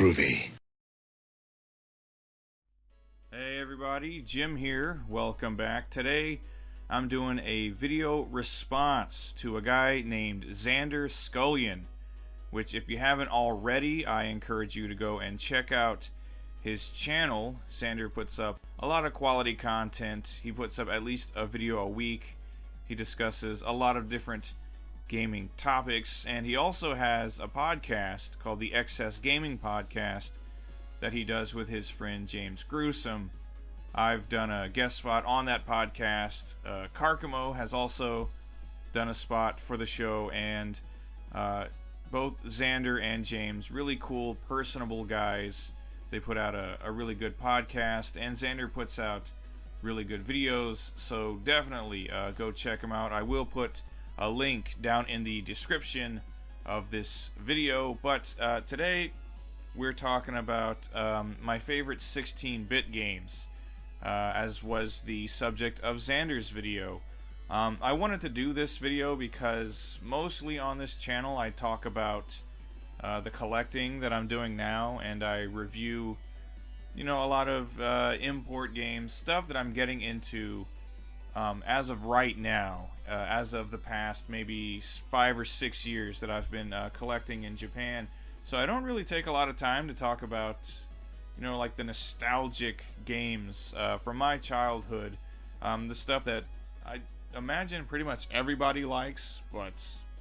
groovy. Hey everybody, Jim here. Welcome back. Today I'm doing a video response to a guy named Xander Scullion, which if you haven't already, I encourage you to go and check out his channel. Xander puts up a lot of quality content. He puts up at least a video a week. He discusses a lot of different gaming topics, and he also has a podcast called the Excess Gaming Podcast that he does with his friend James Gruesome. I've done a guest spot on that podcast. Karkamo has also done a spot for the show, and both Xander and James, really cool, personable guys. They put out a really good podcast, and Xander puts out really good videos, so definitely go check them out. I will put a link down in the description of this video, but today we're talking about my favorite 16-bit games, as was the subject of Xander's video. I wanted to do this video because mostly on this channel I talk about the collecting that I'm doing now, and I review, a lot of import games, stuff that I'm getting into as of right now, as of the past maybe 5 or 6 years that I've been collecting in Japan. So I don't really take a lot of time to talk about, like the nostalgic games from my childhood, the stuff that I imagine pretty much everybody likes, but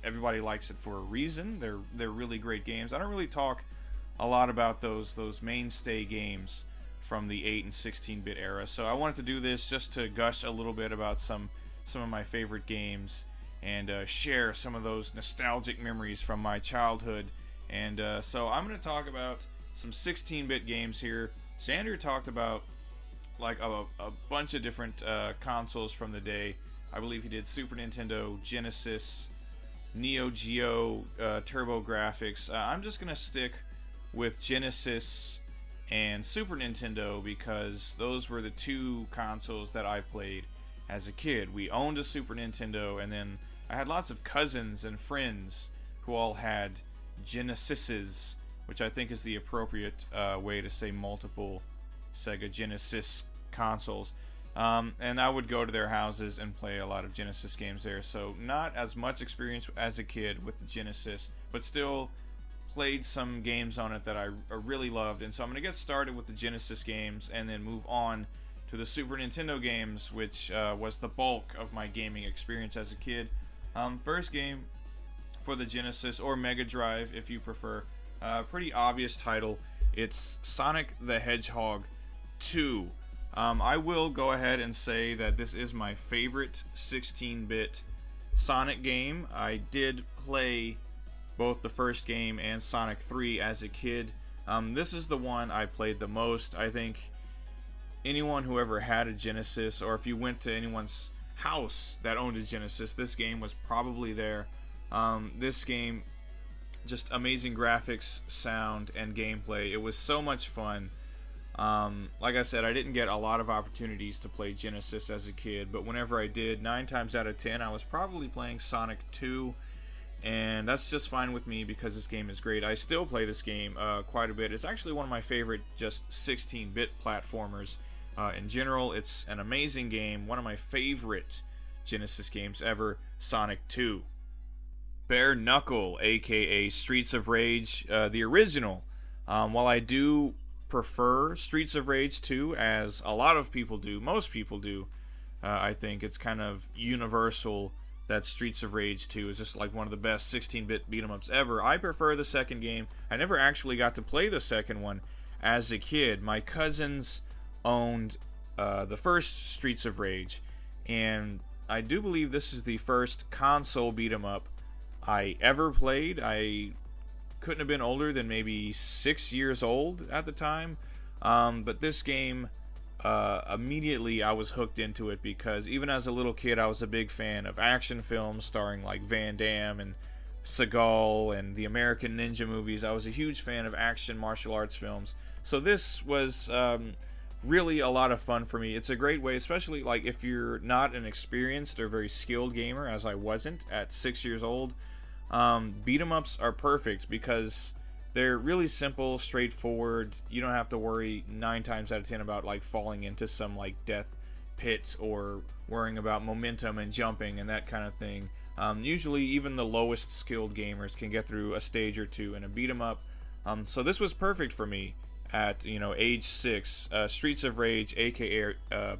everybody likes it for a reason. They're really great games. I don't really talk a lot about those mainstay games from the 8 and 16-bit era. So I wanted to do this just to gush a little bit about some of my favorite games and share some of those nostalgic memories from my childhood. And so I'm going to talk about some 16-bit games here. Xander talked about like a bunch of different consoles from the day. I believe he did Super Nintendo, Genesis, Neo Geo, TurboGrafx. I'm just going to stick with Genesis and Super Nintendo because those were the two consoles that I played as a kid. We owned a Super Nintendo, and then I had lots of cousins and friends who all had Genesises, which I think is the appropriate way to say multiple Sega Genesis consoles. And I would go to their houses and play a lot of Genesis games there. So not as much experience as a kid with the Genesis, but still played some games on it that I really loved. And so I'm going to get started with the Genesis games and then move on to the Super Nintendo games, which was the bulk of my gaming experience as a kid. First game for the Genesis, or Mega Drive if you prefer, pretty obvious title. It's Sonic the Hedgehog 2. I will go ahead and say that this is my favorite 16-bit Sonic game. I did play both the first game and Sonic 3 as a kid. This is the one I played the most. I think anyone who ever had a Genesis, or if you went to anyone's house that owned a Genesis, this game was probably there. This game, just amazing graphics, sound, and gameplay. It was so much fun. Like I said, I didn't get a lot of opportunities to play Genesis as a kid, but whenever I did, 9 times out of 10, I was probably playing Sonic 2, and that's just fine with me because this game is great. I still play this game quite a bit. It's actually one of my favorite just 16-bit platformers. In general, it's an amazing game, one of my favorite Genesis games ever, Sonic 2. Bare Knuckle, aka Streets of Rage, the original. While I do prefer Streets of Rage 2, as a lot of people do, most people do, I think it's kind of universal that Streets of Rage 2 is just like one of the best 16-bit beat-em-ups ever. I prefer the second game. I never actually got to play the second one as a kid. My cousins owned the first Streets of Rage, and I do believe this is the first console beat-em-up I ever played. I couldn't have been older than maybe 6 years old at the time, but this game, immediately I was hooked into it because even as a little kid I was a big fan of action films starring like Van Damme and Seagal and the American Ninja movies. I was a huge fan of action martial arts films, so this was really a lot of fun for me. It's a great way, especially like if you're not an experienced or very skilled gamer, as I wasn't at 6 years old. Beat 'em ups are perfect because They're really simple, straightforward. You don't have to worry 9 times out of 10 about like falling into some like death pit or worrying about momentum and jumping and that kind of thing. Usually even the lowest skilled gamers can get through a stage or two in a beat 'em up. So this was perfect for me at age 6. Streets of Rage, aka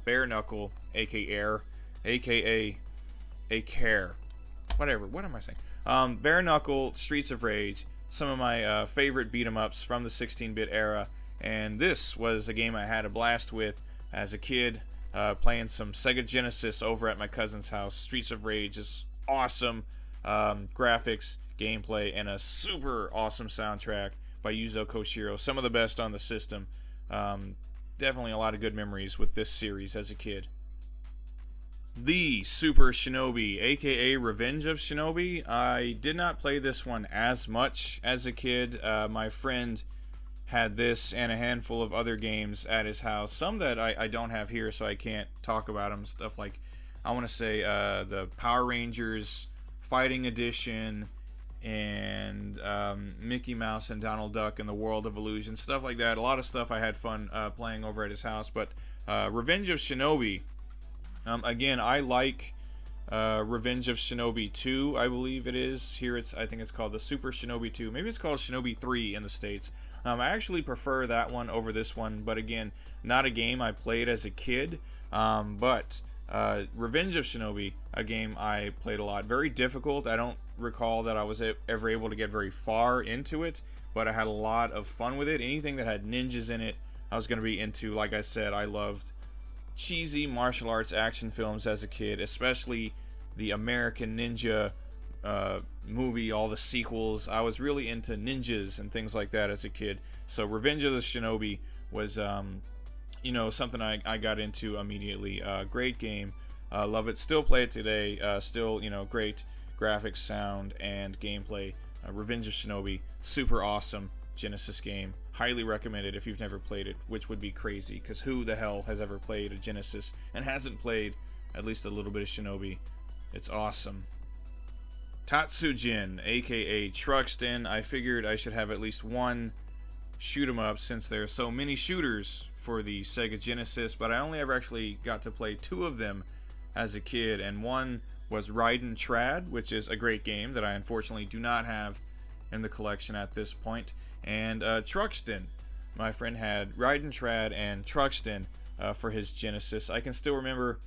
Bare Knuckle, aka a care, whatever. What am I saying? Bare Knuckle, Streets of Rage, some of my favorite beat 'em ups from the 16-bit era, and this was a game I had a blast with as a kid, playing some Sega Genesis over at my cousin's house. Streets of Rage is awesome, graphics, gameplay, and a super awesome soundtrack by Yuzo Koshiro, some of the best on the system. Definitely a lot of good memories with this series as a kid. The Super Shinobi, aka Revenge of Shinobi. I did not play this one as much as a kid. My friend had this and a handful of other games at his house. Some that I don't have here, so I can't talk about them. Stuff like, I want to say, the Power Rangers Fighting Edition, and Mickey Mouse and Donald Duck in the World of Illusion. Stuff like that. A lot of stuff I had fun playing over at his house. But Revenge of Shinobi, again, I like Revenge of Shinobi 2, I believe it is. Here I think it's called the Super Shinobi 2. Maybe it's called Shinobi 3 in the States. I actually prefer that one over this one, but again, not a game I played as a kid. But Revenge of Shinobi, a game I played a lot. Very difficult. I don't recall that I was ever able to get very far into it, but I had a lot of fun with it. Anything that had ninjas in it, I was going to be into. Like I said, I loved cheesy martial arts action films as a kid, especially the American Ninja movie, all the sequels. I was really into ninjas and things like that as a kid. So Revenge of the Shinobi was something I got into immediately. Great game. Love it. Still play it today. Still, great graphics, sound, and gameplay. Revenge of Shinobi, super awesome Genesis game. Highly recommended if you've never played it, which would be crazy, because who the hell has ever played a Genesis and hasn't played at least a little bit of Shinobi? It's awesome. Tatsujin, aka Truxton. I figured I should have at least one shoot 'em up since there are so many shooters for the Sega Genesis, but I only ever actually got to play 2 of them as a kid, and one was Raiden Trad, which is a great game that I unfortunately do not have in the collection at this point, and Truxton. My friend had Raiden Trad and Truxton for his Genesis. I can still remember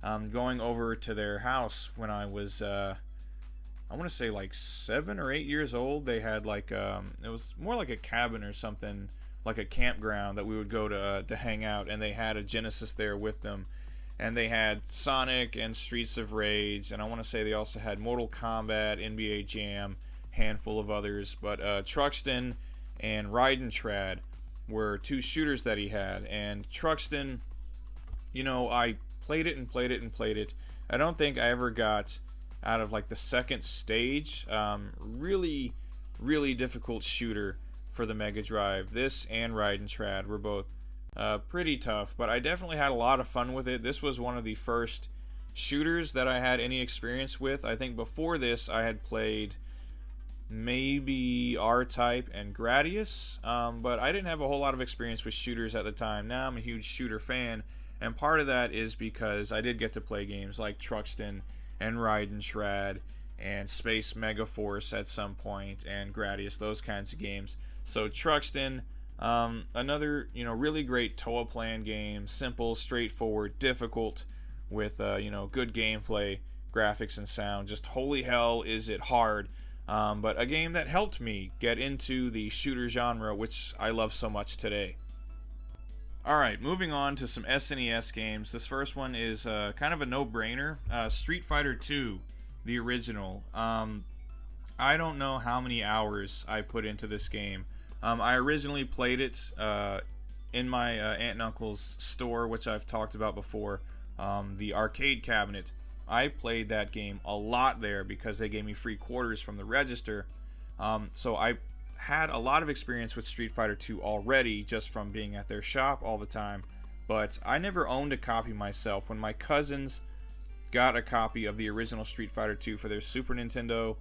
going over to their house when I was I want to say like 7 or 8 years old. They had like it was more like a cabin or something, like a campground that we would go to hang out, and they had a Genesis there with them, and they had Sonic and Streets of Rage, and I want to say they also had Mortal Kombat, NBA Jam, handful of others. But Truxton and Raiden Trad were 2 shooters that he had, and Truxton, I played it and played it and played it. I don't think I ever got out of like the second stage. Really, really difficult shooter for the Mega Drive. This and Raiden Trad were both pretty tough, but I definitely had a lot of fun with it. This was one of the first shooters that I had any experience with. I think before this I had played maybe R-Type and Gradius, but I didn't have a whole lot of experience with shooters at the time. Now I'm a huge shooter fan, and part of that is because I did get to play games like Truxton and Raiden Trad and Space Megaforce at some point, and Gradius, those kinds of games. So Truxton, another really great Toa Plan game, simple, straightforward, difficult, with good gameplay, graphics, and sound. Just holy hell is it hard, but a game that helped me get into the shooter genre, which I love so much today. Alright, moving on to some SNES games. This first one is kind of a no-brainer. Street Fighter II, the original. I don't know how many hours I put into this game. I originally played it in my aunt and uncle's store, which I've talked about before, the arcade cabinet. I played that game a lot there because they gave me free quarters from the register. So I had a lot of experience with Street Fighter 2 already just from being at their shop all the time, but I never owned a copy myself. When my cousins got a copy of the original Street Fighter 2 for their Super Nintendo,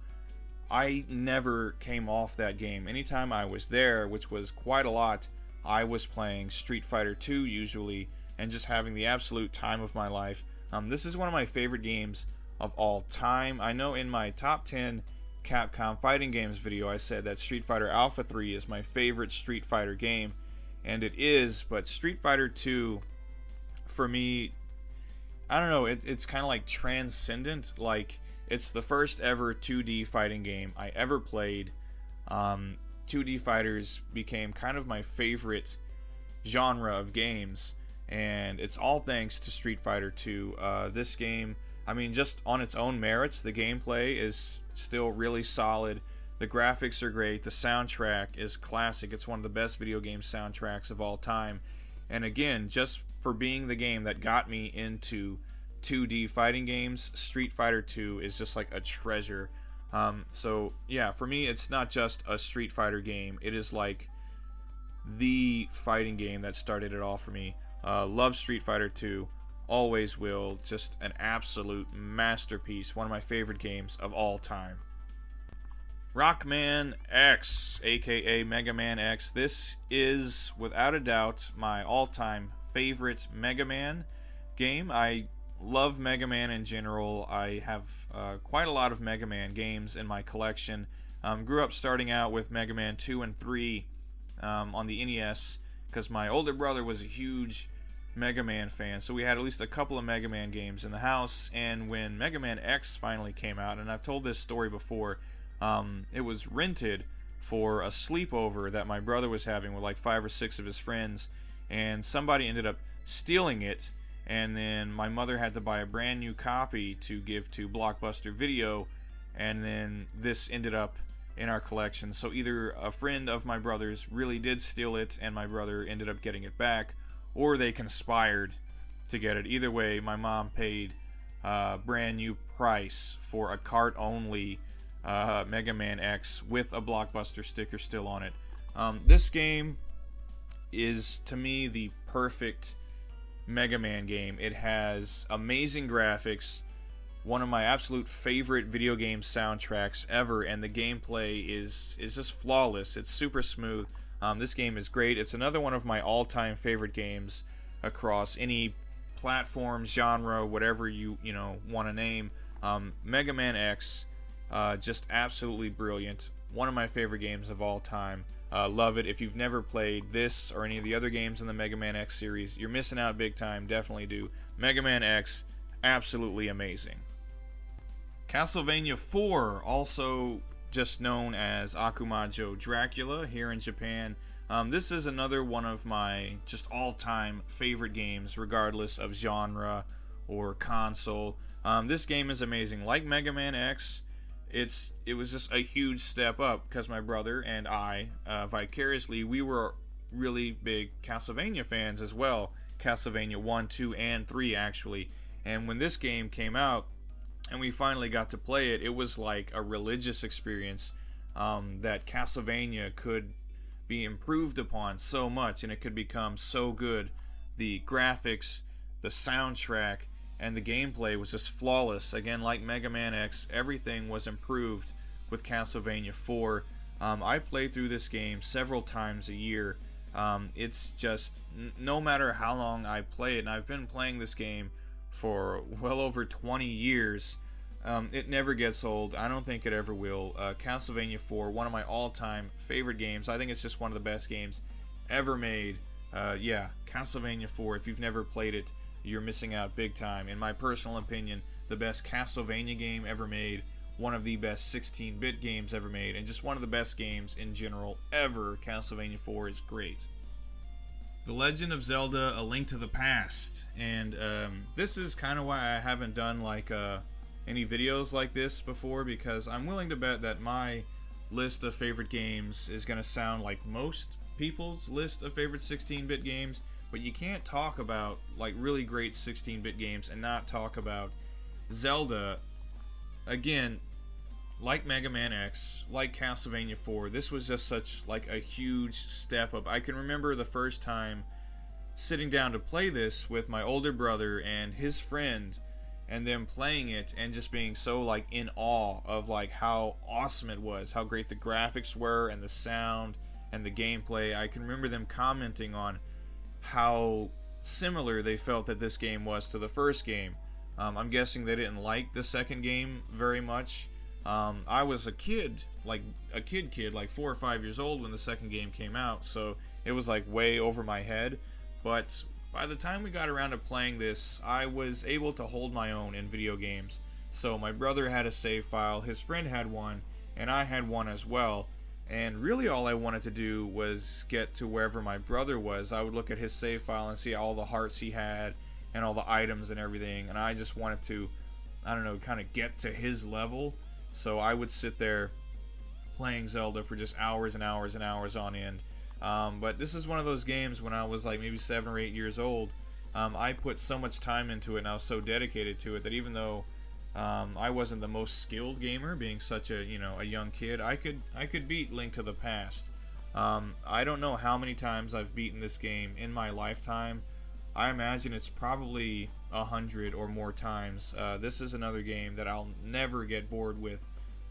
I never came off that game. Anytime I was there, which was quite a lot, I was playing Street Fighter II usually, and just having the absolute time of my life. This is one of my favorite games of all time. I know in my top 10 Capcom fighting games video, I said that Street Fighter Alpha 3 is my favorite Street Fighter game, and it is, but Street Fighter 2, for me, I don't know, it's kind of like transcendent. Like, it's the first ever 2D fighting game I ever played. 2D fighters became kind of my favorite genre of games, and it's all thanks to Street Fighter 2. This game, I mean, just on its own merits, the gameplay is still really solid. The graphics are great. The soundtrack is classic. It's one of the best video game soundtracks of all time. And again, just for being the game that got me into 2D fighting games, Street Fighter 2 is just like a treasure. So yeah, for me, it's not just a Street Fighter game. It is like the fighting game that started it all for me. Love Street Fighter 2. Always will. Just an absolute masterpiece. One of my favorite games of all time. Rockman X, aka Mega Man X. This is, without a doubt, my all-time favorite Mega Man game. I love Mega Man in general. I have quite a lot of Mega Man games in my collection. Grew up starting out with Mega Man 2 and 3 on the NES, because my older brother was a huge Mega Man fan, so we had at least a couple of Mega Man games in the house. And when Mega Man X finally came out, and I've told this story before, it was rented for a sleepover that my brother was having with like 5 or 6 of his friends, and somebody ended up stealing it, and then my mother had to buy a brand new copy to give to Blockbuster Video, and then this ended up in our collection. So either a friend of my brother's really did steal it and my brother ended up getting it back, or they conspired to get it. Either way, my mom paid a brand new price for a Kart only Mega Man X with a Blockbuster sticker still on it. This game is, to me, the perfect Mega Man game. It has amazing graphics, one of my absolute favorite video game soundtracks ever, and the gameplay is just flawless. It's super smooth. This game is great. It's another one of my all-time favorite games across any platform, genre, whatever you want to name. Mega Man X, just absolutely brilliant. One of my favorite games of all time. Love it. If you've never played this or any of the other games in the Mega Man X series, you're missing out big time. Definitely do. Mega Man X, absolutely amazing. Castlevania IV, also just known as Akumajo Dracula here in Japan. This is another one of my just all-time favorite games, regardless of genre or console. This game is amazing. Like Mega Man X, it was just a huge step up, because my brother and I, vicariously, we were really big Castlevania fans as well. Castlevania 1, 2, and 3, actually. And when this game came out, and we finally got to play it, it was like a religious experience, that Castlevania could be improved upon so much, and it could become so good. The graphics, the soundtrack, and the gameplay was just flawless. Again, like Mega Man X, everything was improved with Castlevania 4. I play through this game several times a year. It's just, no matter how long I play it, and I've been playing this game for well over 20 years, it never gets old. I don't think it ever will. Castlevania 4, one of my all-time favorite games. I think it's just one of the best games ever made. Yeah, Castlevania 4, if you've never played it, you're missing out big time. In my personal opinion, the best Castlevania game ever made, one of the best 16-bit games ever made, and just one of the best games in general ever. Castlevania 4 is great. The Legend of Zelda: A Link to the Past, and this is kind of why I haven't done like any videos like this before, because I'm willing to bet that my list of favorite games is going to sound like most people's list of favorite 16-bit games, but you can't talk about like really great 16-bit games and not talk about Zelda. Again, like Mega Man X, like Castlevania 4, this was just such like a huge step up. I can remember the first time sitting down to play this with my older brother and his friend, and then playing it and just being so like in awe of like how awesome it was, how great the graphics were and the sound and the gameplay. I can remember them commenting on how similar they felt that this game was to the first game. I'm guessing they didn't like the second game very much. I was a kid, like 4 or 5 years old when the second game came out, so it was like way over my head. But by the time we got around to playing this, I was able to hold my own in video games. So my brother had a save file, his friend had one, and I had one as well. And really all I wanted to do was get to wherever my brother was. I would look at his save file and see all the hearts he had and all the items and everything. And I just wanted to, I don't know, kind of get to his level. So I would sit there playing Zelda for just hours and hours and hours on end. But this is one of those games when I was like maybe 7 or 8 years old. I put so much time into it and I was so dedicated to it that even though I wasn't the most skilled gamer, being such a young kid, I could beat Link to the Past. I don't know how many times I've beaten this game in my lifetime. I imagine it's probably 100 or more times. This is another game that I'll never get bored with.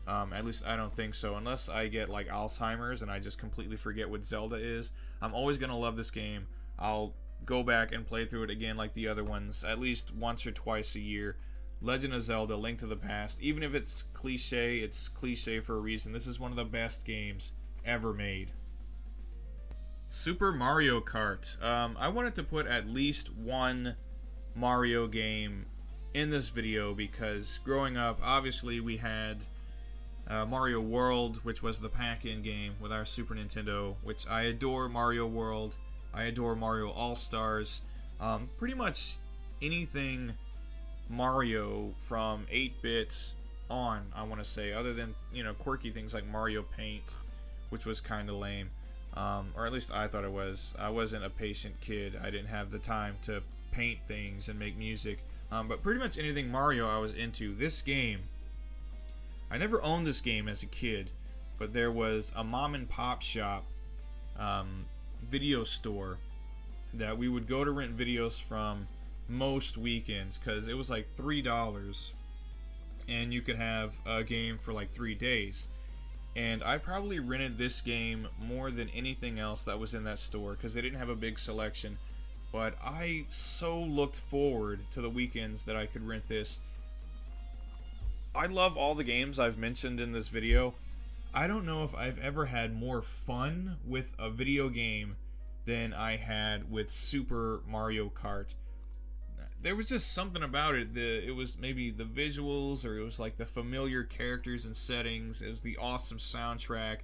At least I don't think so, unless I get like Alzheimer's and I just completely forget what Zelda is. I'm always gonna love this game. I'll go back and play through it again like the other ones, at least once or twice a year. Legend of Zelda, Link to the Past. Even if it's cliche for a reason. This is one of the best games ever made. Super Mario Kart. I wanted to put at least one Mario game in this video because growing up, obviously we had Mario World, which was the pack-in game with our Super Nintendo, which I adore Mario World. I adore Mario All-Stars. Pretty much anything Mario from 8-bit on, I want to say, other than, quirky things like Mario Paint, which was kind of lame. Or at least I thought it was. I wasn't a patient kid. I didn't have the time to paint things and make music. But pretty much anything Mario I was into. This game, I never owned this game as a kid, but there was a mom and pop shop video store that we would go to rent videos from most weekends because it was like $3 and you could have a game for like 3 days. And I probably rented this game more than anything else that was in that store because they didn't have a big selection. But I so looked forward to the weekends that I could rent this. I love all the games I've mentioned in this video. I don't know if I've ever had more fun with a video game than I had with Super Mario Kart. There was just something about it. It was maybe the visuals, or it was like the familiar characters and settings. It was the awesome soundtrack,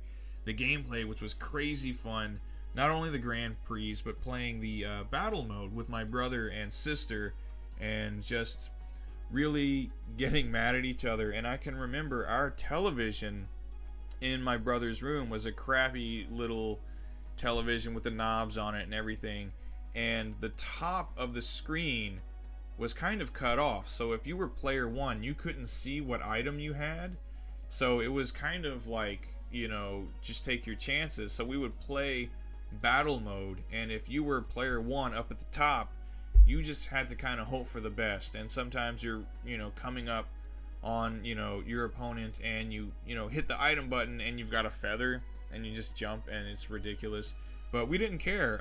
the gameplay, which was crazy fun. Not only the Grand Prix, but playing the battle mode with my brother and sister, and just really getting mad at each other. And I can remember our television in my brother's room was a crappy little television with the knobs on it and everything, and the top of the screen was kind of cut off, so if you were player 1 you couldn't see what item you had, so it was kind of like, just take your chances. So we would play battle mode, and if you were player 1 up at the top, you just had to kind of hope for the best. And sometimes you're coming up on your opponent, and you hit the item button and you've got a feather and you just jump and it's ridiculous, but we didn't care.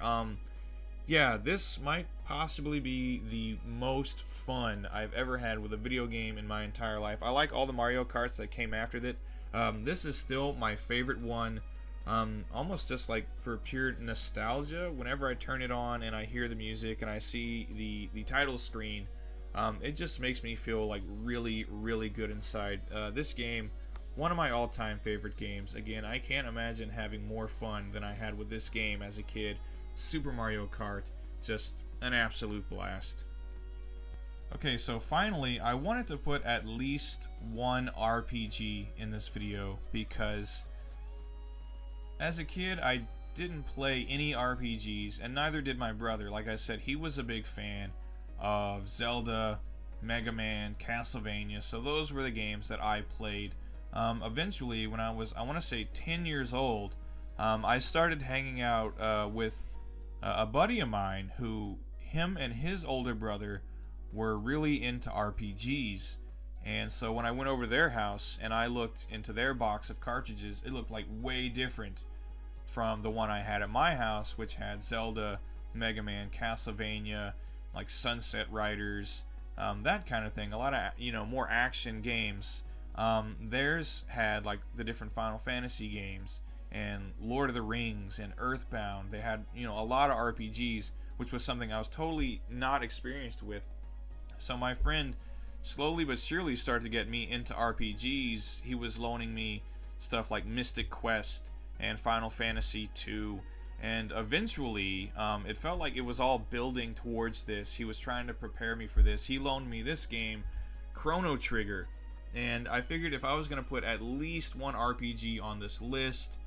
Yeah, this might possibly be the most fun I've ever had with a video game in my entire life. I like all the Mario Karts that came after it. This is still my favorite one, almost just like for pure nostalgia. Whenever I turn it on and I hear the music and I see the title screen, it just makes me feel like really, really good inside. This game, one of my all-time favorite games. Again, I can't imagine having more fun than I had with this game as a kid. Super Mario Kart, just an absolute blast. Okay, so finally, I wanted to put at least one RPG in this video because as a kid, I didn't play any RPGs, and neither did my brother. Like I said, he was a big fan of Zelda, Mega Man, Castlevania, so those were the games that I played. Eventually, when I was, I want to say 10 years old, I started hanging out with a buddy of mine who, him and his older brother were really into RPGs. And so when I went over to their house and I looked into their box of cartridges, it looked like way different from the one I had at my house, which had Zelda, Mega Man, Castlevania, like Sunset Riders, that kind of thing. A lot of, more action games. Theirs had like the different Final Fantasy games and Lord of the Rings and Earthbound. They had, a lot of RPGs, which was something I was totally not experienced with. So my friend slowly but surely started to get me into RPGs. He was loaning me stuff like Mystic Quest and Final Fantasy II, and eventually it felt like it was all building towards this. He was trying to prepare me for this. He loaned me this game, Chrono Trigger, and I figured if I was going to put at least one RPG on this list,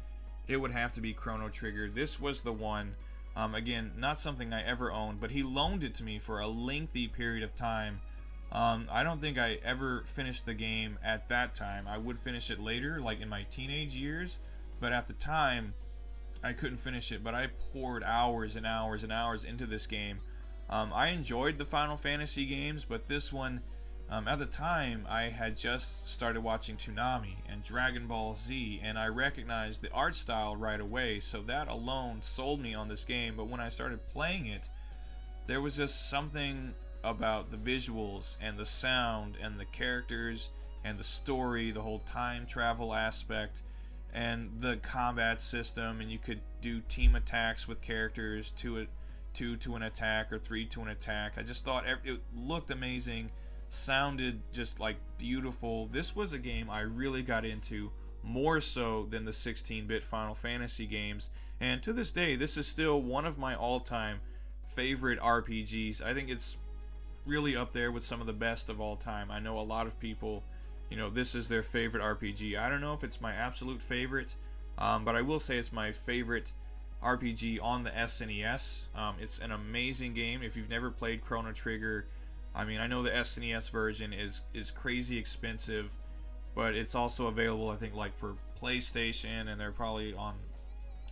it would have to be Chrono Trigger. This was the one. Again, not something I ever owned, but he loaned it to me for a lengthy period of time. I don't think I ever finished the game at that time. I would finish it later, like in my teenage years, but at the time, I couldn't finish it. But I poured hours and hours and hours into this game. I enjoyed the Final Fantasy games, but this one, at the time, I had just started watching Toonami and Dragon Ball Z, and I recognized the art style right away, so that alone sold me on this game. But when I started playing it, there was just something about the visuals and the sound and the characters and the story, the whole time travel aspect and the combat system, and you could do team attacks with characters, two to an attack or three to an attack. I just thought it looked amazing, sounded just like beautiful. This was a game I really got into, more so than the 16-bit Final Fantasy games, and to this day this is still one of my all-time favorite RPGs. I think it's really up there with some of the best of all time. I know a lot of people, this is their favorite RPG. I don't know if it's my absolute favorite, but I will say it's my favorite RPG on the SNES. It's an amazing game. If you've never played Chrono Trigger, I know the SNES version is crazy expensive, but it's also available, I think, like for PlayStation, and they're probably on,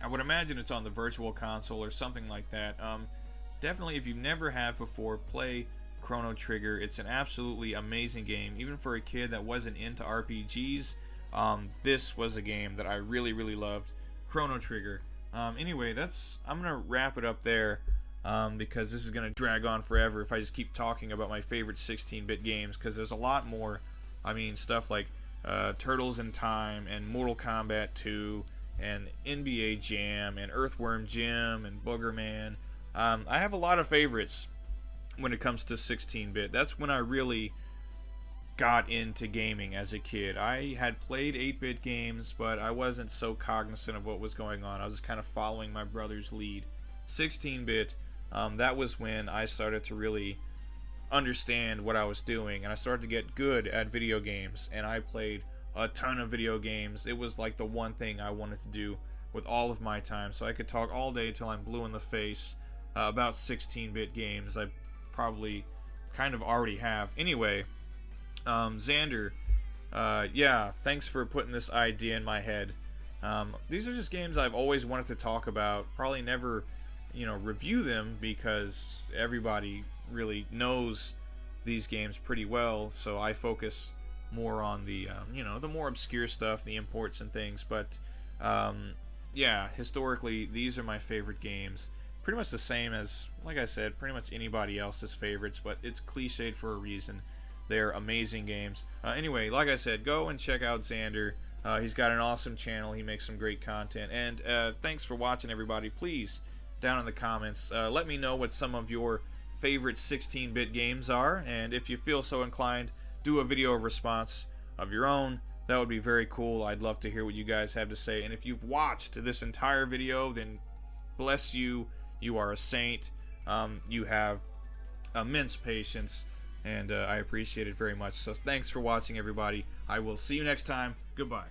I would imagine it's on the Virtual Console or something like that. Definitely, if you never have before, play Chrono Trigger. It's an absolutely amazing game. Even for a kid that wasn't into RPGs, this was a game that I really, really loved. Chrono Trigger. Anyway, I'm going to wrap it up there, because this is going to drag on forever if I just keep talking about my favorite 16-bit games, because there's a lot more. Stuff like Turtles in Time and Mortal Kombat 2 and NBA Jam and Earthworm Jim and Boogerman. I have a lot of favorites when it comes to 16-bit. That's when I really got into gaming as a kid. I had played 8-bit games, but I wasn't so cognizant of what was going on. I was just kind of following my brother's lead. 16-bit, that was when I started to really understand what I was doing, and I started to get good at video games, and I played a ton of video games. It was like the one thing I wanted to do with all of my time, so I could talk all day till I'm blue in the face about 16-bit games. I probably kind of already have. Anyway, Xander, thanks for putting this idea in my head. These are just games I've always wanted to talk about. Probably never, review them, because everybody really knows these games pretty well, so I focus more on the, the more obscure stuff, the imports and things. But, historically, these are my favorite games. Pretty much the same as, like I said, pretty much anybody else's favorites, but it's cliched for a reason. They're amazing games. Anyway, like I said, go and check out Xander. He's got an awesome channel. He makes some great content. And thanks for watching, everybody. Please, down in the comments, let me know what some of your favorite 16-bit games are. And if you feel so inclined, do a video response of your own. That would be very cool. I'd love to hear what you guys have to say. And if you've watched this entire video, then bless you. You are a saint. You have immense patience, and I appreciate it very much. So thanks for watching, everybody. I will see you next time. Goodbye.